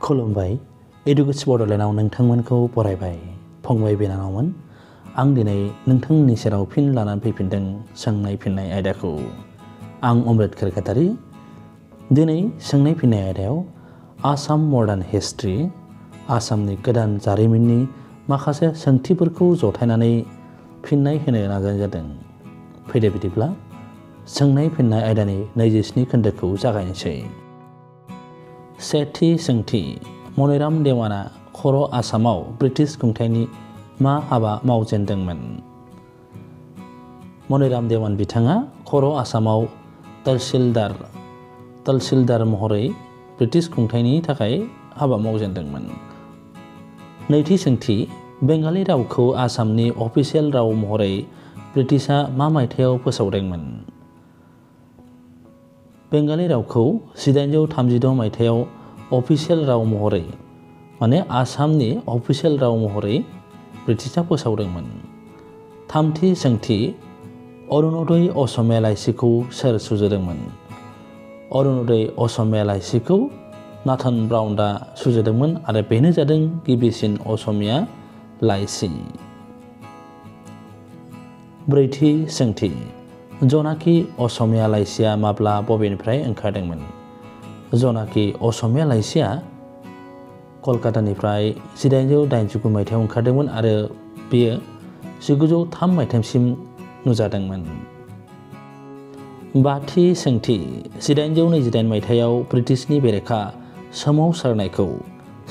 खुलुमबाय एडुकेशन बड'लेण्डआव नोंथांमोनखौ बरायबाय फंबाय बिनानावमोन। आं दिनै नोंथांमोननि सेराव फिन लानानै फैफिनदों सोंनाय फिननाय आयदाखौ। आं अमृत खिरखातारि। दिनै सोंनाय फिननाय आयदायाव आसाम मडार्न हिस्ट्रि, आसामनि गोदान जारिमिननि माखासे सोंथिफोरखौ जथायनानै फिननाय होनो नाजानाय जादों। फैदो बिदिब्ला सोंनाय फिननाय आयदानि 27 खोन्दोखौ जागायनोसै। सेथि सोंथि, मनिराम देवाना खर' आसामाव ब्रिटिश खुंथायनि मा हाबा मावजेनदोंमोन? मनिराम देवान बिथाङा खर' आसामाव तहसिलदार महरै ब्रिटिश खुंथायनि थाखाय हाबा मावजेनदोंमोन। नैथि सोंथि, बेंगालि रावखौ आसामनि अफिसियेल राव महरै ब्रिटिशआ मा मायथाइयाव फोसावदोंमोन? बेंगालि रावखौ 1836 मायथाइयाव अफिसियेल राव महरै आसामनि अफिसियेल राव महरै ब्रिटिशआ फोसावदोंमोन। थामथि सोंथि, अरुण'दय असमिया लाइसिखौ सोर सुजुदोंमोन? अरुण'दय असमिया लाइसिखौ नाथन ब्राउनआ सुजुदोंमोन आरो बेनो जादों गिबिसिन असमिया लाइसि। ब्रैथि सोंथि, जनाखि असमिया लाइसिया माब्ला बबेनिफ्राय ओंखारदोंमोन? जनाखि असमिया लाइसिया कलकातानिफ्राय 1889 मायथाइयाव ओंखारदोंमोन आरो बेयो 1903 मायथाइसिम नुजादोंमोन। बाथि सोंथि, 1828 मायथाइयाव ब्रिटिशनि बेरेखा सोमावसारनायखौ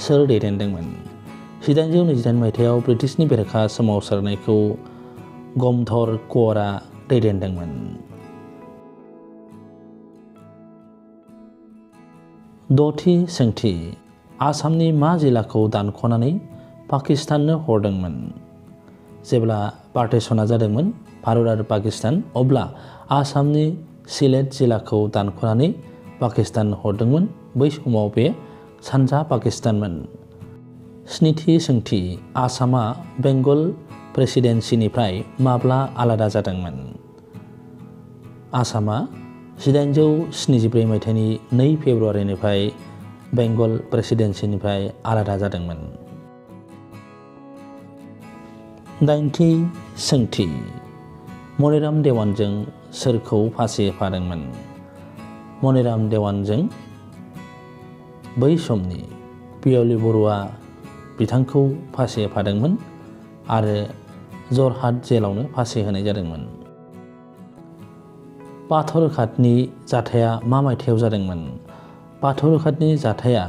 सोर दैदेनदोंमोन? 1828 मायथाइयाव ब्रिटिशनि बेरेखा सोमावसारनायखौ गमधर कौरआ दैदेनदोंमोन। दथि सोंथि, आसामनि मा जिल्लाखौ दानख'नानै पाकिस्ताननो हरदोंमोन? जेब्ला पार्टिशना जादोंमोन भारत आरो पाकिस्तान, अब्ला आसामनि सिलेट जिल्लाखौ दानख'नानै पाकिस्ताननो हरदोंमोन। बै समाव बे सानजा पाकिस्तानमोन। स्निथि सोंथि, आसामा बेंगल प्रेसिडेन्सिनिफ्राय माब्ला आलादा जादोंमोन? आसामा 1874 मायथाइनि 2 फेब्रुवारिनिफ्राय बेंगल प्रेसिडेन्सिनिफ्राय आलादा जादोंमोन। दाइनथि सोंथि, मनिराम देवानजों सोरखौ फासि होफादोंमोन? मनिराम देवानजों बै समनि पिय'लि बरुवा बिथांखौ फासि होफादोंमोन आरो जरहाट जेलावनो फासि होनाय जादोंमोन। पाथरघाटनि जाथाया मा मायथाइयाव जादोंमोन? पाथरघाटनि जाथाया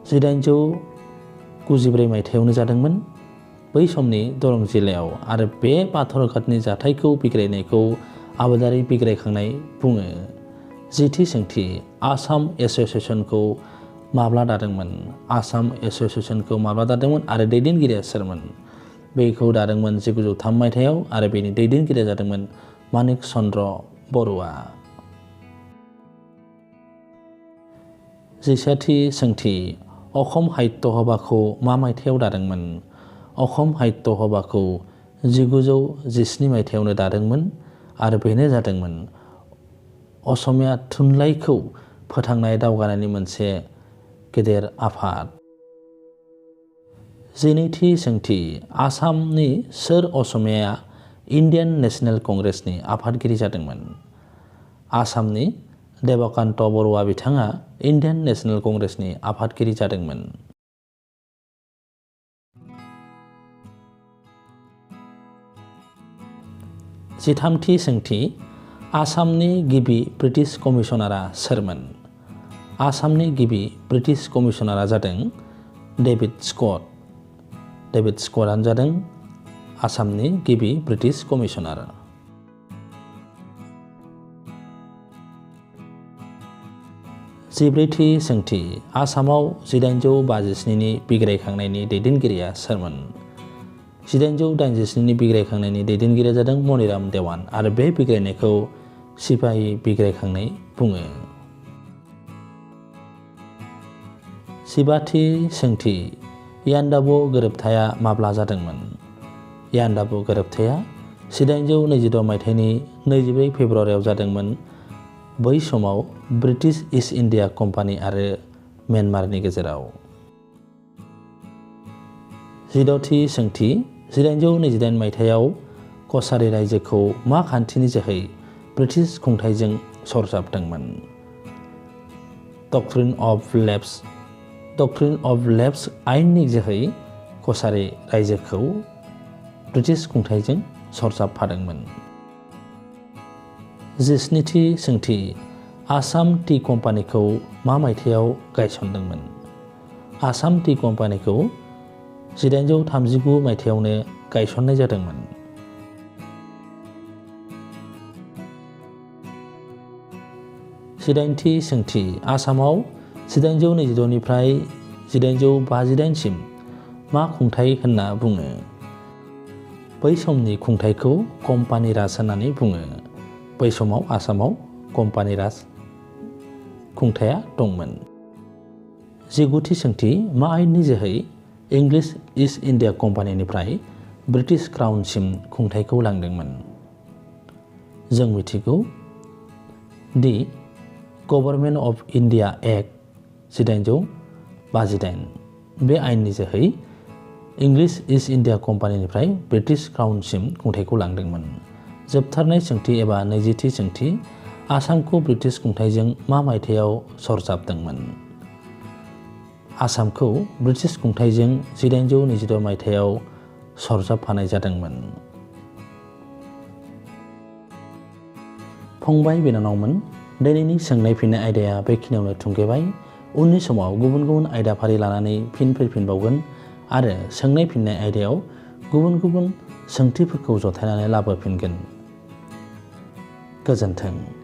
1894 मायथाइयावनो जादोंमोन बै समनि दरं जिल्लायाव आरो बे पाथरघाटनि जाथायखौ बिग्रायनायखौ आबादारि बिग्रायखांनाय बुङो। जिथि सोंथि, आसाम एस'सियेसनखौ माब्ला दादोंमोन? आसाम एस'सियेसनखौ माब्ला दादोंमोन आरो दैदेनगिरिया सोरमोन? बेखौ दादोंमोन 1903 मायथाइयाव आरो बेनि दैदेनगिरिया जादोंमोन मानिक चन्द्र बरुवा। जिसेथि सोंथि, अखम साहित्य सभाखौ मा मायथाइयाव दादोंमोन? अखम साहित्य सभाखौ 1917 मायथाइयावनो दादोंमोन आरो बेनो जादोंमोन असमिया थुनलाइखौ फोथांनाय दावगानायनि मोनसे गेदेर आफाद। जिनैथि सोंथि, आसामनि सोर असमियाया इण्डियान नेशनेल कंग्रेसनि आफादगिरि जादोंमोन? आसामनि देबकान्त बरुवा बिथाङा इण्डियान नेशनेल कंग्रेसनि आफादगिरि जादोंमोन। जिथामथि सोंथि, आसामनि गिबि ब्रिटिश कमिसनारआ सोरमोन? आसामनि गिबि ब्रिटिश कमिसनारआ जादों डेभिड स्कट। डेभिड स्कटआनो जादों आसामनि गिबि ब्रिटिश कमिसनार। जिब्रैथि सोंथि, आसामाव 1857 नि बिग्रायखांनायनि दैदेनगिरिया सोरमोन? 1887 नि बिग्रायखांनायनि दैदेनगिरिया जादों मनिराम देवान आरो बे बिग्रायनायखौ सिपाहि बिग्रायखांनाय बुङो। जिबाथि सोंथि, यान्डाबु गोरोबथाया माब्ला जादोंमोन? यान्डाबु गोरोबथाया 1826 मायथाइनि 24 फेब्रुवारियाव जादोंमोन। बै समाव ब्रिटिश इस्ट इन्डिया कम्पानि आरो म्यानमारनि गेजेराव। 16थि सोंथि 1828 मायथाइयाव कछारी रायजोखौ मा खान्थिनि जोहै ब्रिटिश खुंथायजों सरजाबदोंमोन? डक्ट्रिन अफ लेप्स आयेननि जोहै कछारी रायजोखौ ब्रिटिश खुंथायजों सरजाबफादोंमोन। 17थि सोंथि आसाम टि कम्पानिखौ मा मायथाइयाव गायसनदोंमोन? आसाम टि कम्पानिखौ 1839 मायथाइयावनो गायसननाय जादोंमोन। 18थि सोंथि आसामाव 1826 निफ्राय 1858 सिम मा खुंथाय होनना बुङो? बै समनि खुंथायखौ कम्पानि राज होननानै बुङो। बै समाव आसामाव कम्पानि राज खुंथाया दंमोन। 19थि सोंथि मा आयेननि जोहै इंलिश ईस्ट इन्डिया कम्पानिनिफ्राय ब्रिटिश क्राउनसिम खुंथायखौ लांदोंमोन? जों मिथिगौ दि गभर्नमेन्ट अफ इन्डिया एक्ट 1858 बे आयेननि जोहै इंलिश ईस्ट इन्डिया कम्पानिनिफ्राय ब्रिटिश क्राउनसिम खुंथायखौ लांदोंमोन। जोबथारनाय सोंथि एबा 20थि सोंथि आसामखौ ब्रिटिश खुंथायजों मा मायथाइयाव सरजाबदोंमोन? आसामखौ ब्रिटिश खुंथायजों 1826 मायथाइयाव सरजाबफानाय जादोंमोन। फंबाय बिनानावमोन, दिनैनि सोंनाय फिननाय आयदाया बेखिनियावनो थुंगेबाय। उननि समाव गुबुन गुबुन आयदाफारि लानानै फिन फैफिनबावगोन आरो सोंनाय फिननाय आयदायाव गुबुन गुबुन सोंथिफोरखौ जथायनानै लाबोफिनगोन। गोजोन्थों।